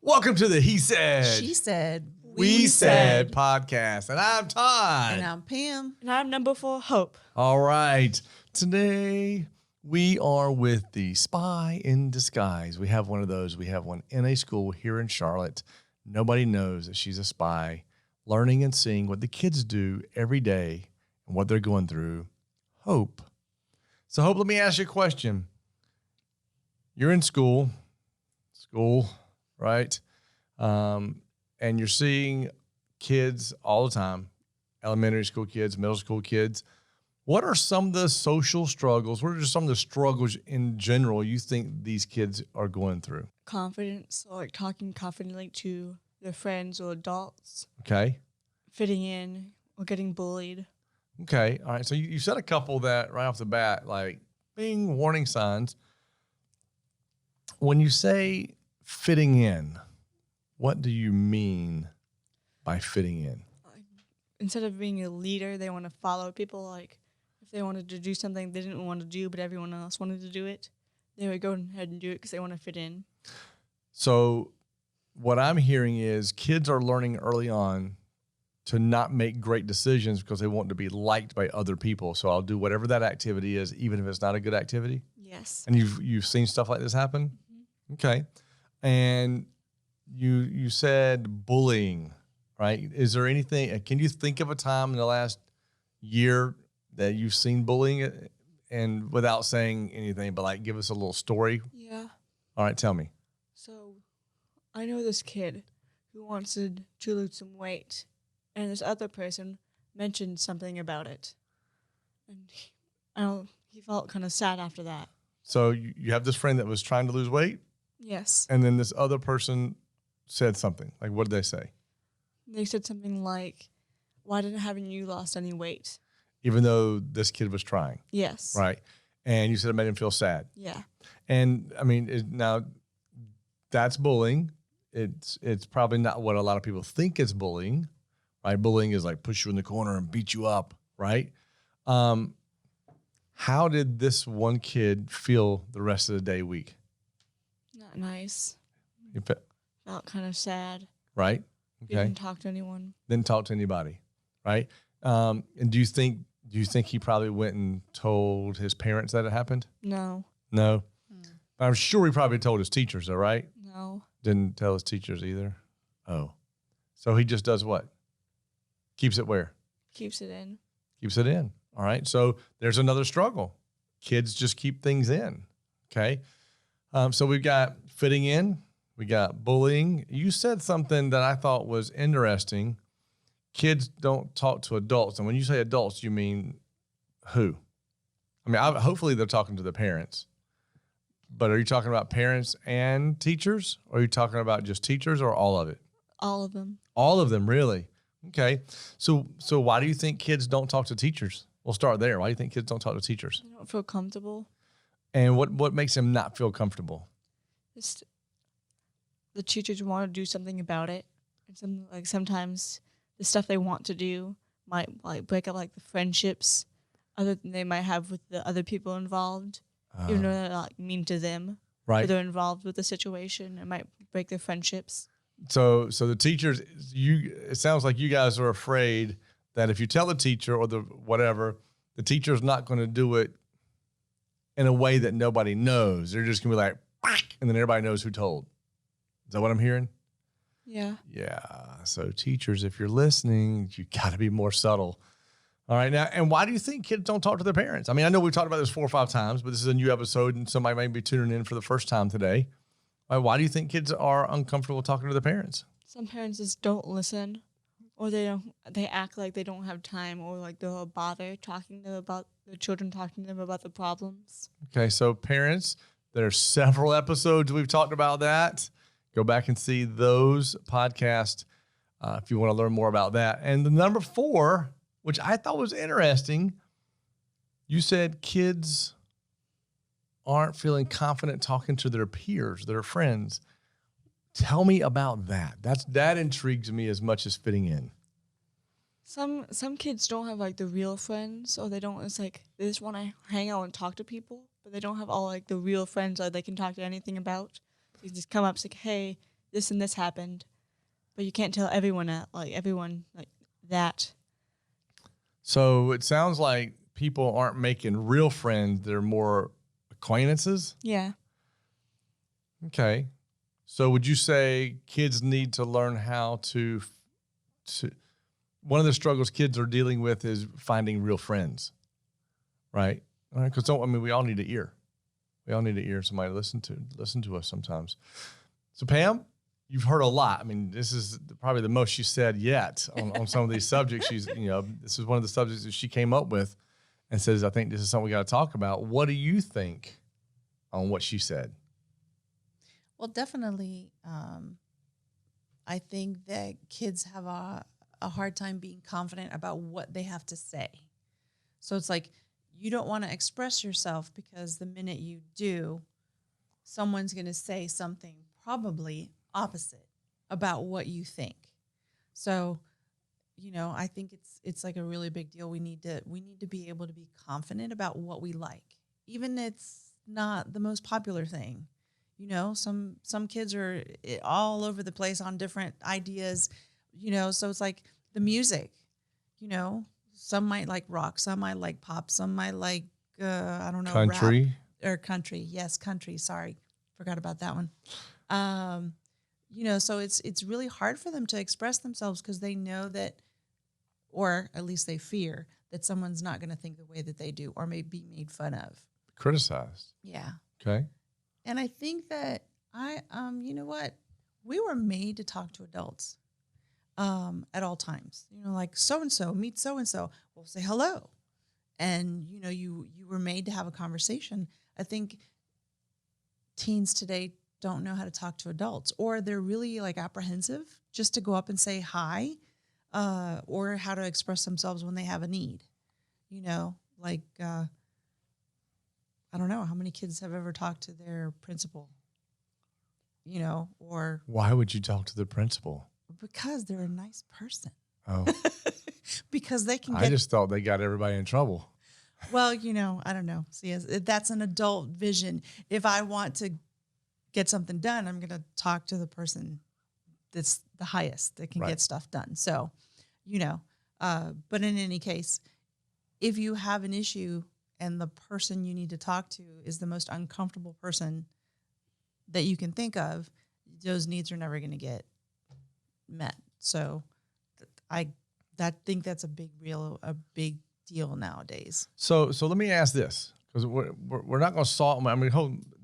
Welcome to the He Said, She said, We Said podcast. And I'm Todd. And I'm Pam. And I'm number 4, Hope. All right. Today we are with the Spy in Disguise. We have one of those. We have one in a school here in Charlotte. Nobody knows that she's a spy, learning and seeing what the kids do every day and what they're going through. Hope. So, Hope, let me ask you a question. You're in school, right? And you're seeing kids all the time, elementary school kids, middle school kids. What are some of the social struggles? What are just some of the struggles in general you think these kids are going through? Confidence, or like talking confidently to their friends or adults. Okay. Fitting in or getting bullied. Okay. All right. So you said a couple that right off the bat, like being warning signs. When you say fitting in, what do you mean by fitting in? Instead of being a leader, they want to follow people. Like if they wanted to do something they didn't want to do, but everyone else wanted to do it, they would go ahead and do it because they want to fit in. So what I'm hearing is kids are learning early on to not make great decisions because they want to be liked by other people. So I'll do whatever that activity is, even if it's not a good activity. Yes. And you've seen stuff like this happen? Mm-hmm. Okay. And you said bullying, right? Is there anything, can you think of a time in the last year that you've seen bullying, and without saying anything, but like give us a little story? Yeah. All right, tell me. So I know this kid who wanted to lose some weight, and this other person mentioned something about it. And he felt kind of sad after that. So you have this friend that was trying to lose weight, Yes. and then this other person said something. Like, what did they say? They said something like, why haven't you lost any weight? Even though this kid was trying. Yes. Right. And you said it made him feel sad. Yeah. And I mean, now that's bullying. It's probably not what a lot of people think is bullying, right? Bullying is like push you in the corner and beat you up, right? How did this one kid feel the rest of the day, week? Not nice. You Felt kind of sad. right? Okay. Didn't talk to anyone. Didn't talk to anybody, right? And do you think he probably went and told his parents that it happened? No. No. But I'm sure he probably told his teachers, though, right? No. Didn't tell his teachers either. Oh. So he just does what? Keeps it where? Keeps it in. Keeps it in. All right. So there's another struggle. Kids just keep things in. Okay. So we've got fitting in. We got bullying. You said something that I thought was interesting. Kids don't talk to adults. And when you say adults, you mean who? I mean, hopefully they're talking to the parents. But are you talking about parents and teachers? Or are you talking about just teachers, or all of it? All of them. All of them, really? Okay. So why do you think kids don't talk to teachers? We'll start there. Why do you think kids don't talk to teachers? They don't feel comfortable. And what makes them not feel comfortable? Just the teachers want to do something about it. And sometimes the stuff they want to do might like break up like the friendships other than they might have with the other people involved. Even though they're like mean to them. Right. But they're involved with the situation. It might break their friendships. So the teachers, it sounds like you guys are afraid that if you tell the teacher or the teacher's not going to do it in a way that nobody knows. They're just going to be like, and then everybody knows who told. Is that what I'm hearing? Yeah. Yeah. So teachers, if you're listening, you got to be more subtle. All right. Now, and why do you think kids don't talk to their parents? I mean, I know we've talked about this 4 or 5 times, but this is a new episode and somebody may be tuning in for the first time today. Why do you think kids are uncomfortable talking to their parents? Some parents just don't listen, or they act like they don't have time, or like they'll bother talking to them about the children, talking to them about the problems. Okay. So parents, there's several episodes we've talked about that. Go back and see those podcasts if you want to learn more about that. And the number 4, which I thought was interesting, you said kids aren't feeling confident talking to their peers, their friends. Tell me about that. That intrigues me as much as fitting in. Some kids don't have like the real friends, or they don't. It's like they just want to hang out and talk to people, but they don't have all like the real friends that they can talk to anything about. They just come up and say, "Hey, this and this happened, but you can't tell everyone that. So it sounds like people aren't making real friends. They're more acquaintances. Yeah. Okay. So would you say kids need to learn how to one of the struggles kids are dealing with is finding real friends, right? Because we all need an ear. We all need to hear somebody listen to us sometimes. So Pam, you've heard a lot. I mean, this is probably the most she said yet on some of these subjects. This is one of the subjects that she came up with and says, I think this is something we got to talk about. What do you think on what she said? Well, definitely. I think that kids have a hard time being confident about what they have to say. So it's like, you don't want to express yourself because the minute you do, someone's going to say something probably opposite about what you think. So, I think it's like a really big deal. We need to be able to be confident about what we like, even if it's not the most popular thing. Some kids are all over the place on different ideas. So it's like the music. Some might like rock, some might like pop, some might like, I don't know, country. Rap or country. Yes, country. Sorry. Forgot about that one. So it's really hard for them to express themselves because they know that, or at least they fear that someone's not going to think the way that they do or may be made fun of. Criticized. Yeah. Okay. And I think that you know what? We were made to talk to adults. At all times, like so-and-so meet so-and-so, we'll say hello. And, you were made to have a conversation. I think teens today don't know how to talk to adults, or they're really like apprehensive just to go up and say hi, or how to express themselves when they have a need, I don't know how many kids have ever talked to their principal, or why would you talk to the principal? Because they're a nice person. Oh, because they can get. I just thought they got everybody in trouble. Well, I don't know. See, that's an adult vision. If I want to get something done, I'm going to talk to the person that's the highest that can get stuff done. So, but in any case, if you have an issue and the person you need to talk to is the most uncomfortable person that you can think of, those needs are never going to get met. So I think that's a big deal nowadays. So let me ask this, because we're not going to solve.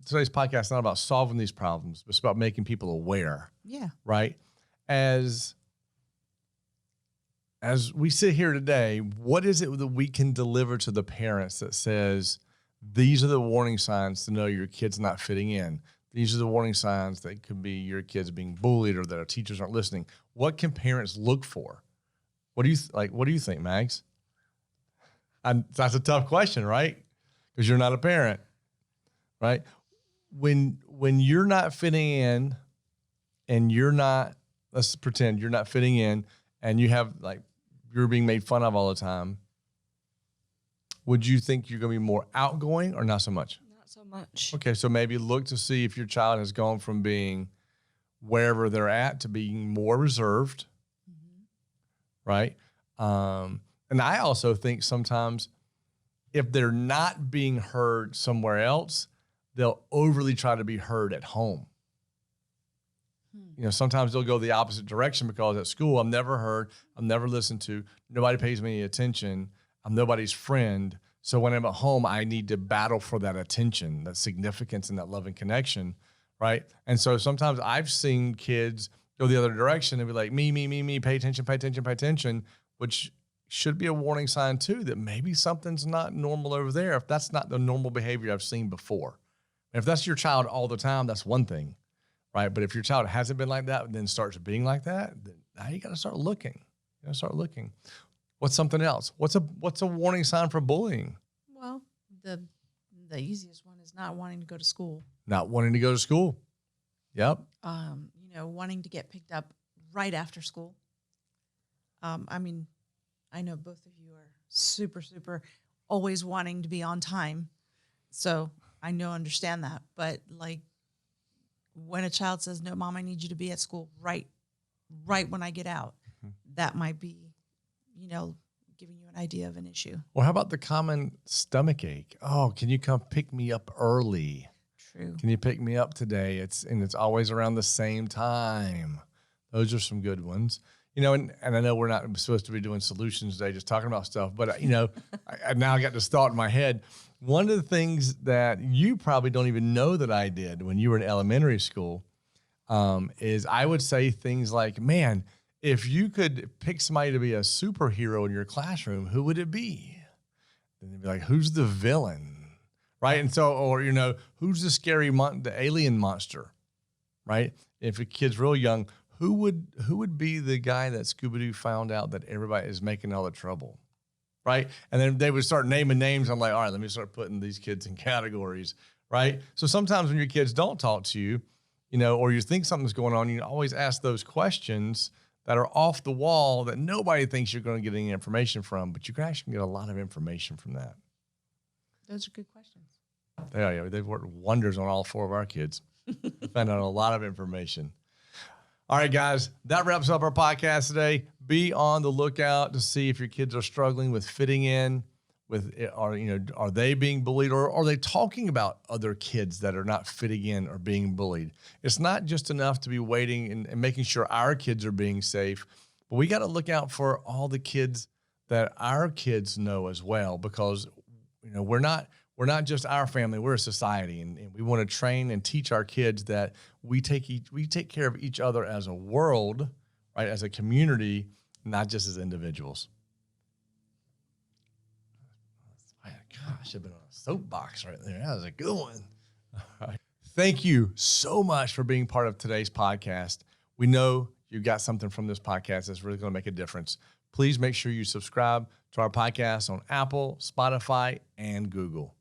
Today's podcast is not about solving these problems, but it's about making people aware. Yeah. Right. As we sit here today, what is it that we can deliver to the parents that says these are the warning signs to know your kid's not fitting in? These are the warning signs that could be your kids being bullied or that our teachers aren't listening. What can parents look for? What do you think, Mags? That's a tough question, right? Because you're not a parent, right? When you're not fitting in, and let's pretend you're not fitting in, and you're being made fun of all the time. Would you think you're going to be more outgoing or not so much? So much. Okay, so maybe look to see if your child has gone from being wherever they're at to being more reserved, right? And I also think sometimes if they're not being heard somewhere else, they'll overly try to be heard at home. Sometimes they'll go the opposite direction because at school, I'm never heard, I'm never listened to, nobody pays me any attention, I'm nobody's friend. So when I'm at home, I need to battle for that attention, that significance, and that love and connection, right? And so sometimes I've seen kids go the other direction and be like, me, pay attention, which should be a warning sign too that maybe something's not normal over there if that's not the normal behavior I've seen before. And if that's your child all the time, that's one thing, right? But if your child hasn't been like that and then starts being like that, then now you got to start looking. What's something else? What's a warning sign for bullying? Well, the easiest one is not wanting to go to school. Not wanting to go to school. Yep. Wanting to get picked up right after school. I know both of you are super, super always wanting to be on time. So I understand that. But when a child says, no, mom, I need you to be at school right when I get out, that might be, giving you an idea of an issue. Or how about the common stomach ache? Oh, can you come pick me up early? True. Can you pick me up today? It's always around the same time. Those are some good ones. And I know we're not supposed to be doing solutions today, just talking about stuff, but I now got this thought in my head. One of the things that you probably don't even know that I did when you were in elementary school is I would say things like, man, if you could pick somebody to be a superhero in your classroom, who would it be? Then they'd be like, who's the villain? Right. And so, or, who's the scary, the alien monster? Right. If a kid's real young, who would be the guy that Scooby-Doo found out that everybody is making all the trouble? Right. And then they would start naming names. I'm like, all right, let me start putting these kids in categories. Right. So sometimes when your kids don't talk to you, or you think something's going on, you always ask those questions that are off the wall that nobody thinks you're going to get any information from, but you can actually get a lot of information from that. Those are good questions. They've worked wonders on all 4 of our kids. We found out a lot of information. All right, guys, that wraps up our podcast today. Be on the lookout to see if your kids are struggling with fitting in, are they being bullied, or are they talking about other kids that are not fitting in or being bullied? It's not just enough to be waiting and making sure our kids are being safe, but we got to look out for all the kids that our kids know as well, because we're not just our family, we're a society, and we want to train and teach our kids that we take care of each other as a world, right, as a community, not just as individuals. Gosh, I've been on a soapbox right there. That was a good one. All right. Thank you so much for being part of today's podcast. We know you got something from this podcast that's really going to make a difference. Please make sure you subscribe to our podcast on Apple, Spotify, and Google.